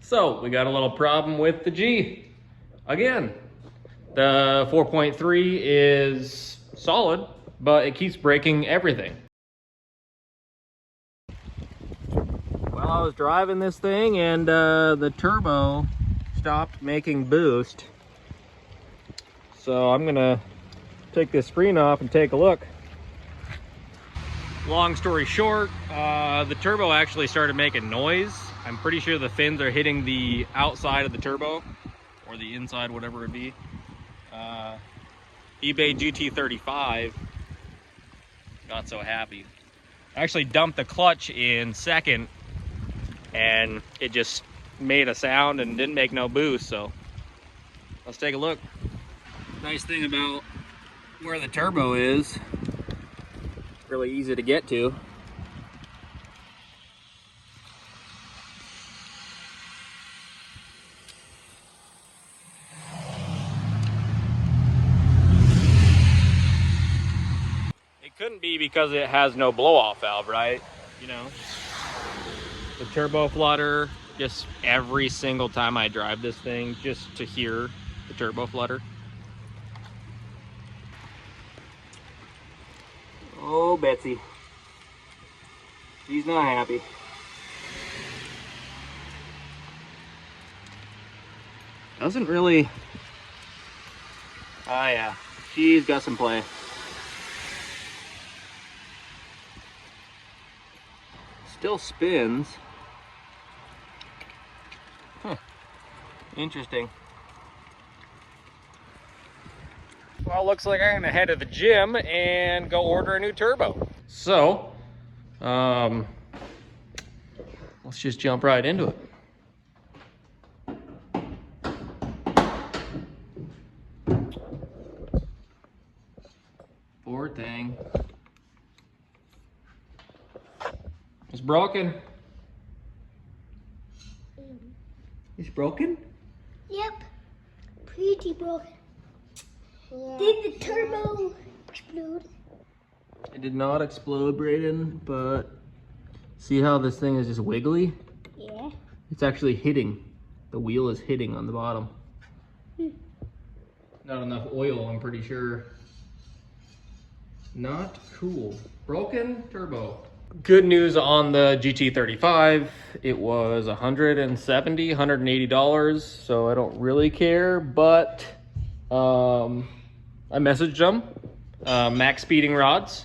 So we got a little problem with the G. Again, the 4.3 is solid, but it keeps breaking everything. Well, I was driving this thing and the turbo stopped making boost. So I'm gonna take this screen off and take a look. Long story short, the turbo actually started making noise. I'm pretty sure the fins are hitting the outside of the turbo, or the inside, whatever it be. eBay GT35, not so happy. I actually dumped the clutch in second, and it just made a sound and didn't make no boost, so let's take a look. Nice thing about where the turbo is, really easy to get to. It couldn't be because it has no blow-off valve, right? You know, the turbo flutter, just every single time I drive this thing, just to hear the turbo flutter. Oh, Betsy. She's not happy. Doesn't really... Oh yeah, she's got some play. Still spins. Huh. Interesting. Well, looks like I'm gonna head to the gym and go order a new turbo. So, let's just jump right into it. Poor thing. It's broken. It's broken? Yep. Pretty broken. Yeah. Did the turbo explode? It did not explode, Brayden, but see how this thing is just wiggly? Yeah. It's actually hitting. The wheel is hitting on the bottom. Not enough oil, I'm pretty sure. Not cool. Broken turbo. Good news on the GT35. It was $170, $180, so I don't really care, but I messaged them, Max Speeding Rods,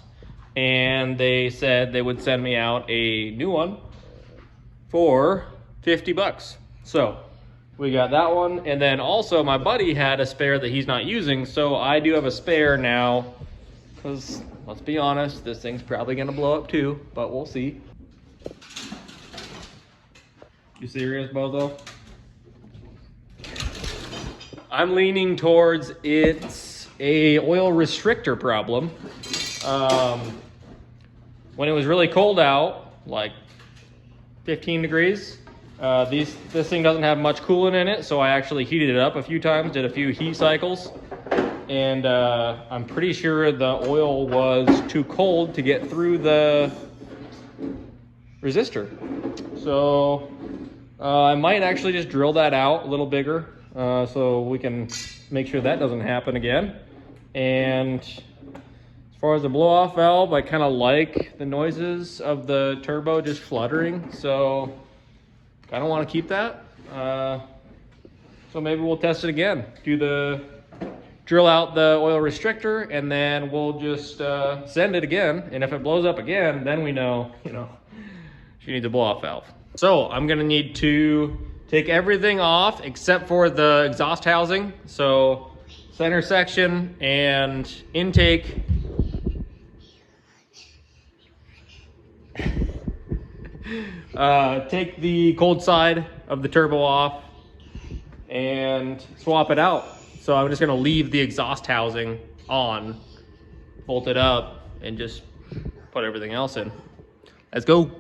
and they said they would send me out a new one for 50 bucks. So we got that one, and then also my buddy had a spare that he's not using, so I do have a spare now, because let's be honest, this thing's probably gonna blow up too, but we'll see. You serious, Bozo? I'm leaning towards it's a oil restrictor problem. When it was really cold out, like 15 degrees, this thing doesn't have much coolant in it, so I actually heated it up a few times, did a few heat cycles, and I'm pretty sure the oil was too cold to get through the resistor. So I might actually just drill that out a little bigger, so we can make sure that doesn't happen again. And as far as the blow-off valve, I kind of like the noises of the turbo just fluttering, so I don't want to keep that. So maybe we'll test it again. Drill out the oil restrictor, and then we'll just send it again. And if it blows up again, then we know, she needs a blow-off valve. So I'm gonna need to take everything off except for the exhaust housing. So center section and intake. Take the cold side of the turbo off and swap it out. So I'm just gonna leave the exhaust housing on, bolt it up, and just put everything else in. Let's go.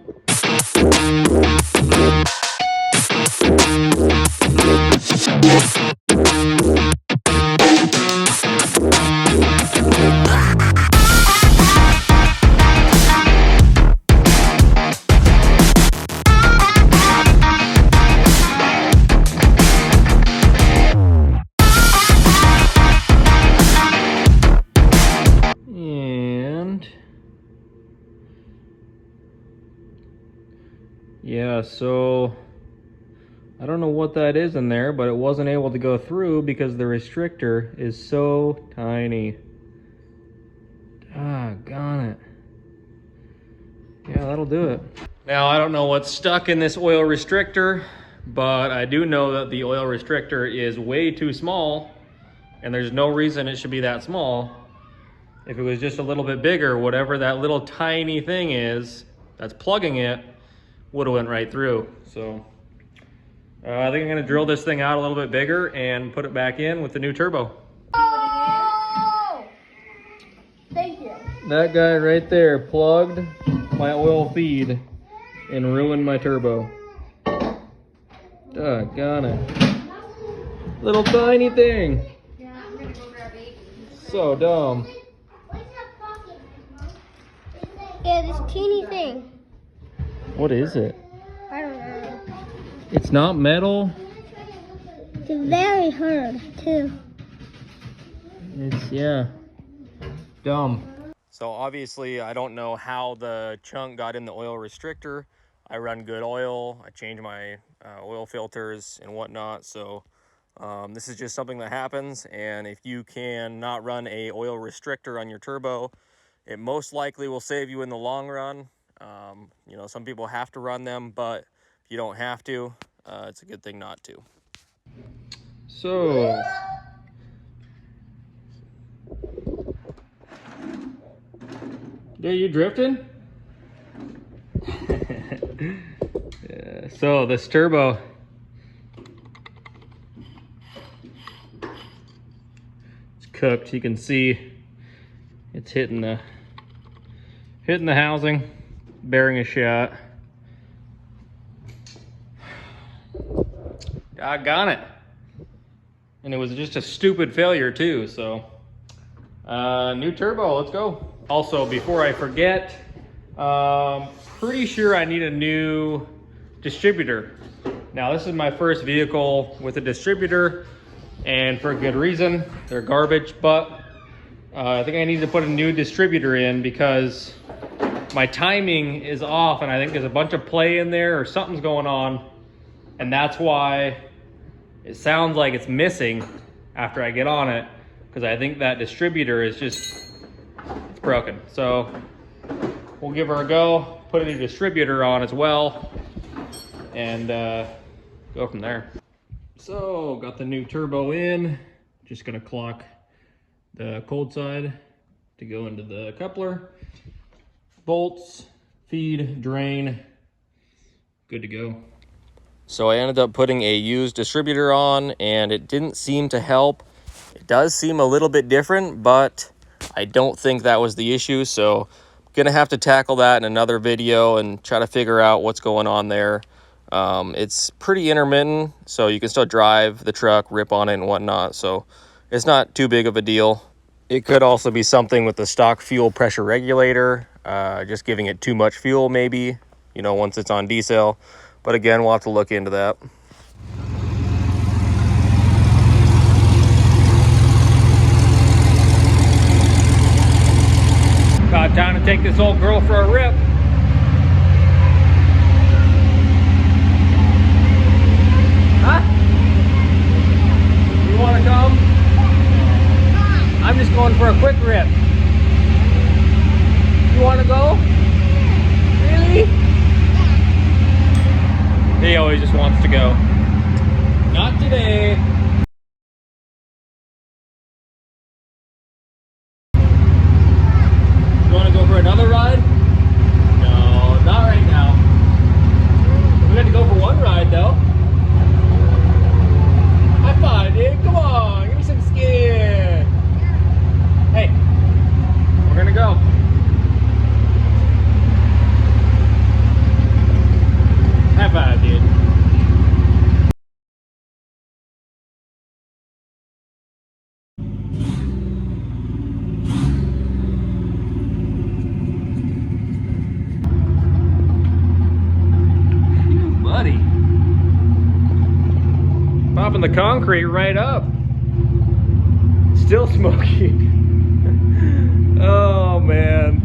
Yeah, so I don't know what that is in there, but it wasn't able to go through because the restrictor is so tiny. Doggone it. Yeah, that'll do it. Now, I don't know what's stuck in this oil restrictor, but I do know that the oil restrictor is way too small, and there's no reason it should be that small. If it was just a little bit bigger, whatever that little tiny thing is that's plugging it would have went right through. So I think I'm gonna drill this thing out a little bit bigger and put it back in with the new turbo. Oh! Thank you. That guy right there plugged my oil feed and ruined my turbo. Doggone it. Little tiny thing. Yeah, I'm gonna go grab it. So dumb. Yeah, this teeny thing. What is it? I don't know. It's not metal. It's very hard, too. It's, yeah, dumb. So obviously I don't know how the chunk got in the oil restrictor. I run good oil. I change my oil filters and whatnot. So this is just something that happens. And if you can not run a oil restrictor on your turbo, it most likely will save you in the long run. You know, some people have to run them, but if you don't have to, it's a good thing not to. So, yeah, you drifting? Yeah, so this turbo, it's cooked. You can see it's hitting the housing, bearing a shot. Doggone it. And it was just a stupid failure too, so new turbo, let's go. Also, before I forget, pretty sure I need a new distributor. Now, this is my first vehicle with a distributor, and for a good reason. They're garbage, but I think I need to put a new distributor in because my timing is off, and I think there's a bunch of play in there or something's going on, and that's why it sounds like it's missing after I get on it, because I think that distributor is just, it's broken. So we'll give her a go, put a new distributor on as well, and go from there. So got the new turbo in, just gonna clock the cold side to go into the coupler. Bolts, feed, drain, good to go. So I ended up putting a used distributor on, and it didn't seem to help. It does seem a little bit different, but I don't think that was the issue. So I'm gonna have to tackle that in another video and try to figure out what's going on there. It's pretty intermittent, so you can still drive the truck, rip on it and whatnot. So it's not too big of a deal. It could also be something with the stock fuel pressure regulator, just giving it too much fuel maybe, you know, once it's on diesel. But again, we'll have to look into that. About time to take this old girl for a rip. Huh? You want to come? I'm just going for a quick rip. You want to go? Really? He always just wants to go. Not today. You want to go for another ride? No, not right now. We got to go for one ride though. High five, dude. Come on, give me some skin. Hey, we're gonna go. High five, dude. Phew, buddy. Popping the concrete right up. Still smoky. Oh man.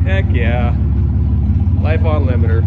Heck yeah. Life on limiter.